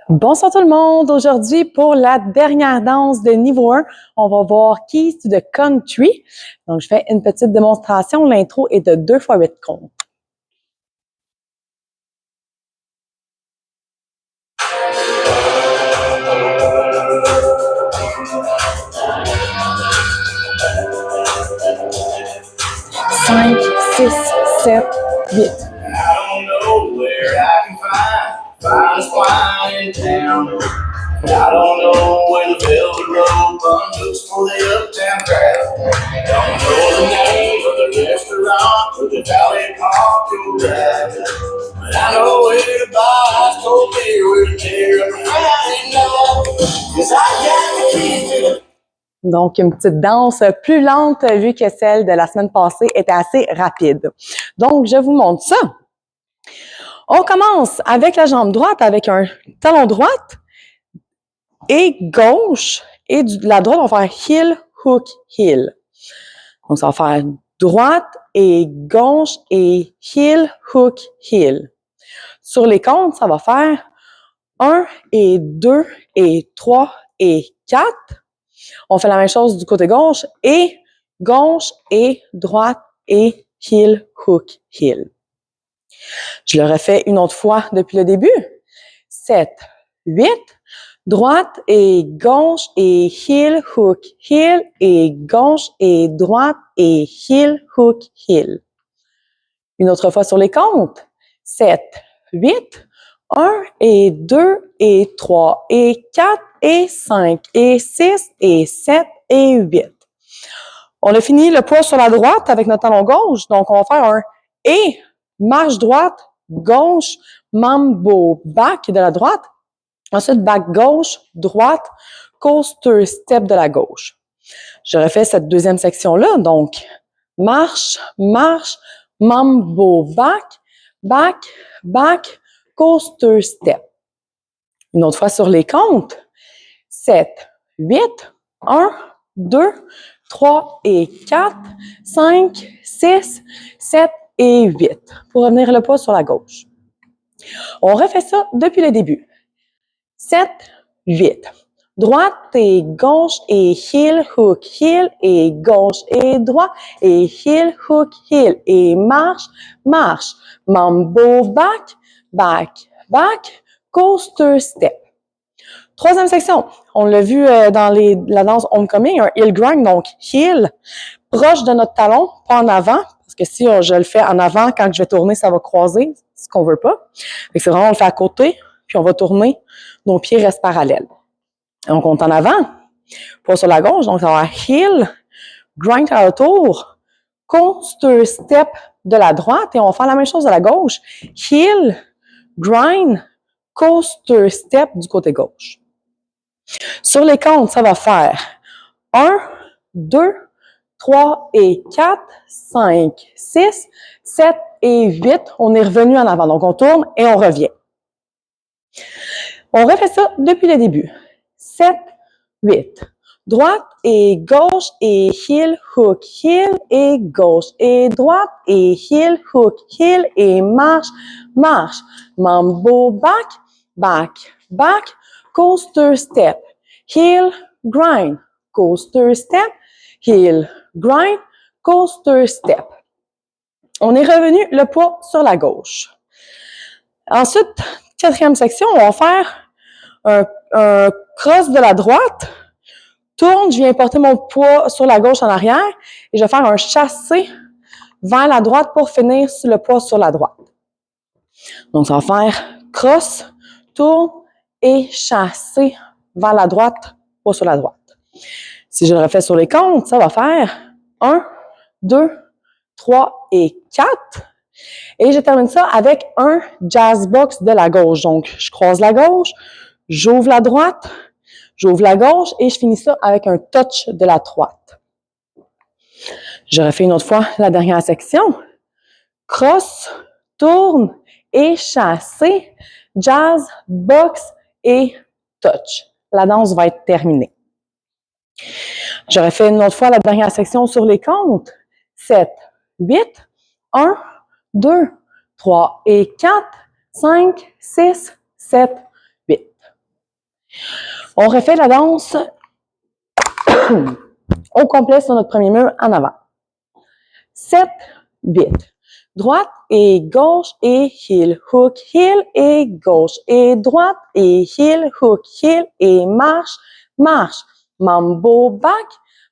Bonsoir tout le monde! Aujourd'hui, pour la dernière danse de niveau 1, on va voir Keys to the Country. Donc, je fais une petite démonstration. L'intro est de 2 fois 8 comptes. Cinq, 6, 7, 8. I don't know where I can find finest wine in town. I don't know where the velvet road runs for the uptown crowd. Don't know the name of the restaurant or the Valley Park to ride. But I know where to buy ice cold beer, where to tear up a Friday night. 'Cause I got the keys to the... Donc, une petite danse plus lente vu que celle de la semaine passée était assez rapide. Donc, je vous montre ça. On commence avec la jambe droite, avec un talon droite et gauche. Et de la droite, on va faire heel, hook, heel. Donc, ça va faire droite et gauche et heel, hook, heel. Sur les comptes, ça va faire 1 et 2 et 3 et 4. On fait la même chose du côté gauche et droite et heel, hook, heel. Je le refais une autre fois depuis le début. 7, 8, droite et gauche et heel, hook, heel et gauche et droite et heel, hook, heel. Une autre fois sur les comptes. 7, 8, 1 et 2 et 3 et 4 et 5 et 6 et 7 et 8. On a fini le poids sur la droite avec notre talon gauche. Donc, on va faire un et marche droite, gauche, mambo, back de la droite. Ensuite, back gauche, droite, coaster step de la gauche. Je refais cette deuxième section-là. Donc, marche, marche, mambo, back, back, back, coaster step. Une autre fois sur les comptes. 7, 8, 1, 2, 3 et 4, 5, 6, 7 et 8. Pour revenir le poids sur la gauche. On refait ça depuis le début. 7, 8. Droite et gauche et heel, hook, heel et gauche et droite et heel, hook, heel et marche, marche. Mambo, back, back, back, coaster step. Troisième section, on l'a vu dans la danse Homecoming, un heel grind, donc heel, proche de notre talon, pas en avant, parce que si je le fais en avant, quand je vais tourner, ça va croiser, ce qu'on veut pas. C'est vraiment, on le fait à côté, puis on va tourner, nos pieds restent parallèles. Donc, on est en avant, pas sur la gauche, donc ça va être heel, grind à retour, coaster step de la droite, et on va faire la même chose de la gauche, heel, grind, coaster step du côté gauche. Sur les comptes, ça va faire 1, 2, 3 et 4, 5, 6, 7 et 8. On est revenu en avant. Donc, on tourne et on revient. On refait ça depuis le début. 7, 8. Droite et gauche et heel, hook, heel et gauche et droite et heel, hook, heel et marche, marche. Mambo, back, back, back, coaster step, heel, grind, coaster step, heel, grind, coaster step. On est revenu le poids sur la gauche. Ensuite, quatrième section, on va faire un cross de la droite. Tourne, je viens porter mon poids sur la gauche en arrière et je vais faire un chassé vers la droite pour finir le poids sur la droite. Donc, ça va faire cross, tourne et chassé vers la droite, poids sur la droite. Si je le refais sur les comptes, ça va faire 1, 2, 3 et 4. Et je termine ça avec un jazz box de la gauche. Donc, je croise la gauche, j'ouvre la droite, j'ouvre la gauche et je finis ça avec un touch de la droite. Je refais une autre fois la dernière section. Cross, tourne et chassé, jazz, box et touch. La danse va être terminée. Je refais une autre fois la dernière section sur les comptes. 7, 8, 1, 2, 3 et 4, 5, 6, 7, 8. On refait la danse au complet sur notre premier mur en avant. 7, 8. Droite et gauche et heel, hook, heel et gauche et droite et heel, hook, heel et marche, marche. Mambo back,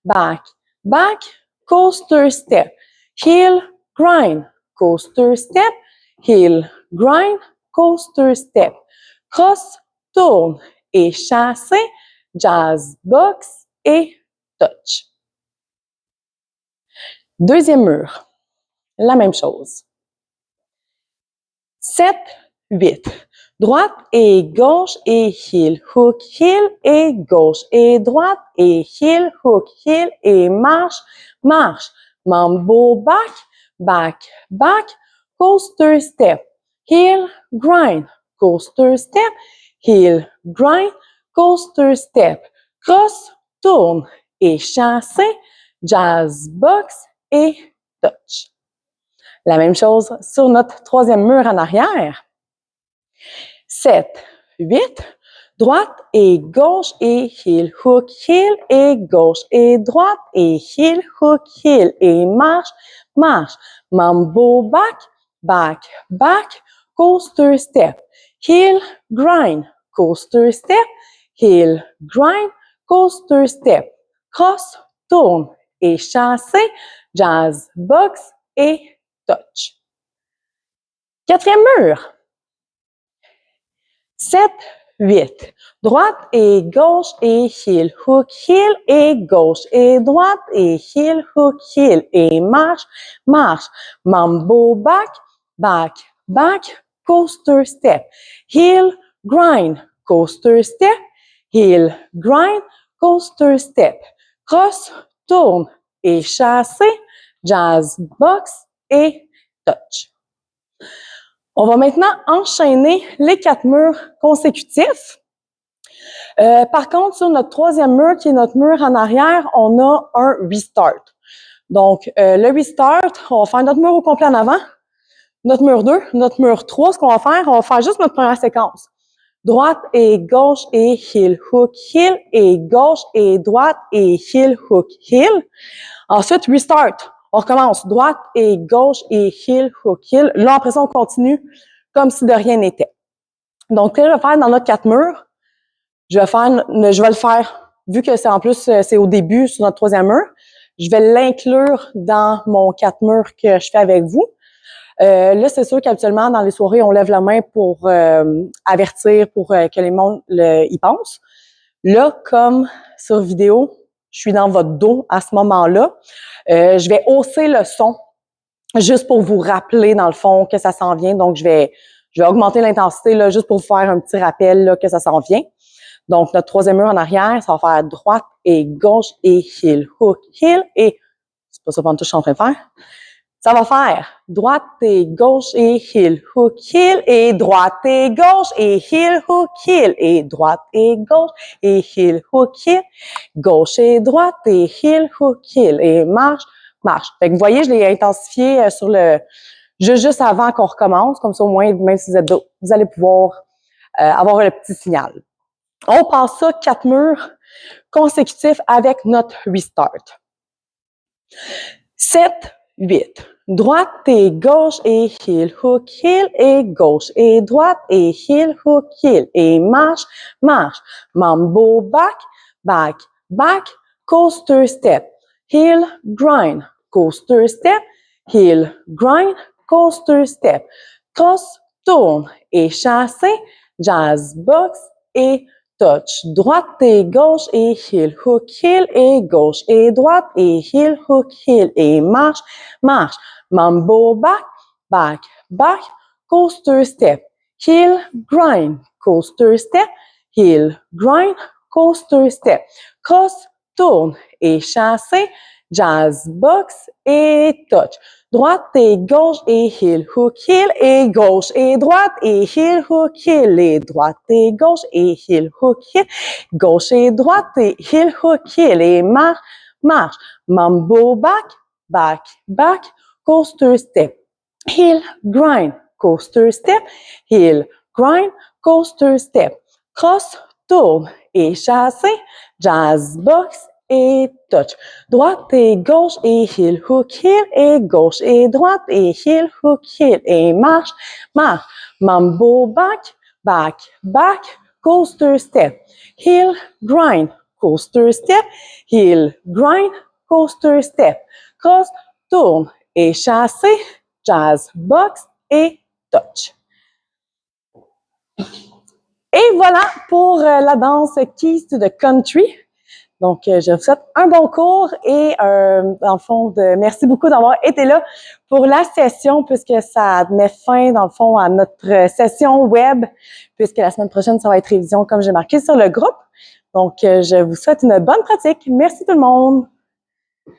back, back, coaster step. Heel, grind, coaster step. Heel, grind, coaster step. Cross, tourne et chassé, jazz, box et touch. Deuxième mur, la même chose. 7, 8. Droite et gauche et heel, hook, heel et gauche et droite et heel, hook, heel et marche, marche. Mambo back, back, back, coaster step. Heel, grind, coaster step. Heel, grind, coaster step. Cross, tourne et chassé, jazz, box et touch. La même chose sur notre troisième mur en arrière. 7, 8. Droite et gauche et heel, hook, heel et gauche et droite et heel, hook, heel et marche, marche. Mambo back, back, back, coaster step. Heel, grind, coaster step. Heel, grind, coaster step. Cross, tourne et chassé, jazz, box et touch. Quatrième mur. 7, 8. Droite et gauche et heel, hook, heel et gauche et droite et heel, hook, heel et marche, marche. Mambo back, back, back, coaster step. Heel, grind, coaster step. Heel, grind, coaster step. Cross, tourne et chassé, jazz, box et touch. On va maintenant enchaîner les 4 murs consécutifs. Par contre, sur notre troisième mur, qui est notre mur en arrière, on a un restart. Donc, le restart, on va faire notre mur au complet en avant, notre mur 2, notre mur 3. Ce qu'on va faire juste notre première séquence. Droite et gauche et heel, hook, heel et gauche et droite et heel, hook, heel. Ensuite, restart. On recommence droite et gauche et heel, hook, heel. Là, après ça, on continue comme si de rien n'était. Donc, là, je vais faire dans notre 4 murs. Je vais le faire, vu que c'est au début sur notre troisième mur. Je vais l'inclure dans mon 4 murs que je fais avec vous. Là, c'est sûr qu'habituellement, dans les soirées, on lève la main pour avertir, pour que les monde y pensent. Là, comme sur vidéo, je suis dans votre dos à ce moment-là. Je vais hausser le son juste pour vous rappeler, dans le fond, que ça s'en vient. Donc, je vais augmenter l'intensité là, juste pour vous faire un petit rappel là, que ça s'en vient. Donc, notre troisième mur en arrière, ça va faire droite et gauche et heel, hook, heel et... C'est pas ça que je suis en train de faire. Ça va faire droite et gauche et heel, hook, heel et droite et gauche et heel, hook, heel et droite et gauche et heel, hook, heel, gauche et droite et heel, hook, heel et marche, marche. Fait que vous voyez, je l'ai intensifié sur juste avant qu'on recommence, comme ça au moins, même si vous êtes dos, vous allez pouvoir avoir le petit signal. On passe ça 4 murs consécutifs avec notre restart. 7, 8. Droite et gauche et heel, hook, heel et gauche et droite et heel, hook, heel et marche, marche. Mambo back, back, back, coaster step. Heel, grind, coaster step. Heel, grind, coaster step. Cross, tourne et chassé, jazz, box et touch. Droite et gauche et heel, hook, heel et gauche et droite et heel, hook, heel et marche, marche. Mambo back, back, back, coaster step. Heel, grind, coaster step. Heel, grind, coaster step. Cross, tourne et chassé, jazz, box et touch. Droite et gauche et heel, hook, heel et gauche et droite et heel, hook, heel et droite et gauche et heel, hook, heel, gauche et droite et heel, hook, heel et marche, marche. Mambo back, back, back, coaster step. Heel, grind, coaster step. Heel, grind, coaster step. Cross, tourne et chassé, jazz, box et touch. Droite et gauche et heel, hook, heel et gauche et droite et heel, hook, heel et marche, marche. Mambo back, back, back, coaster step. Heel, grind, coaster step. Heel, grind, coaster step. Cross, tourne et chassé, jazz, box et touch. Et voilà pour la danse Keys to the Country. Donc, je vous souhaite un bon cours et dans le fond, merci beaucoup d'avoir été là pour la session puisque ça met fin, dans le fond, à notre session web puisque la semaine prochaine, ça va être révision comme j'ai marqué sur le groupe. Donc, je vous souhaite une bonne pratique. Merci tout le monde!